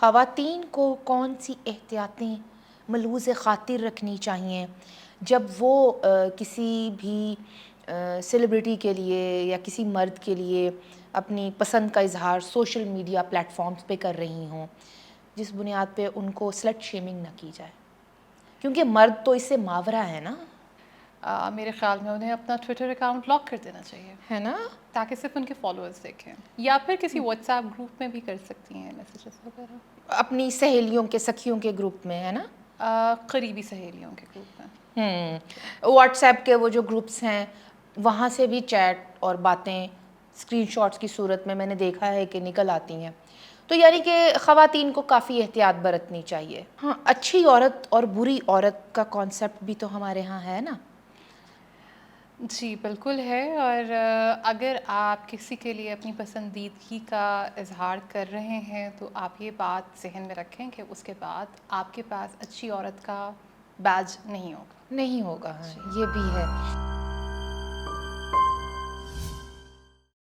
خواتین کو کون سی احتیاطیں ملحوظ خاطر رکھنی چاہیے جب وہ کسی بھی سیلیبریٹی کے لیے یا کسی مرد کے لیے اپنی پسند کا اظہار سوشل میڈیا پلیٹ فارمز پہ کر رہی ہوں، جس بنیاد پہ ان کو سلٹ شیمنگ نہ کی جائے؟ کیونکہ مرد تو اس سے ماورا ہے نا. میرے خیال میں انہیں اپنا ٹویٹر اکاؤنٹ لاک کر دینا چاہیے، ہے نا، تاکہ صرف ان کے فالوورز دیکھیں، یا پھر کسی واٹس ایپ گروپ میں بھی کر سکتی ہیں میسیجز وغیرہ، اپنی سہیلیوں کے سکھیوں کے گروپ میں، ہے نا، قریبی سہیلیوں کے گروپ میں. واٹس ایپ کے وہ جو گروپس ہیں وہاں سے بھی چیٹ اور باتیں اسکرین شاٹس کی صورت میں نے دیکھا ہے کہ نکل آتی ہیں. تو یعنی کہ خواتین کو کافی احتیاط برتنی چاہیے. ہاں، اچھی عورت اور بری عورت کا کانسیپٹ بھی تو ہمارے ہاں ہے نا. جی بالکل ہے، اور اگر آپ کسی کے لیے اپنی پسندیدگی کا اظہار کر رہے ہیں تو آپ یہ بات ذہن میں رکھیں کہ اس کے بعد آپ کے پاس اچھی عورت کا بیج نہیں ہوگا. نہیں ہوگا. ہاں، یہ بھی ہے.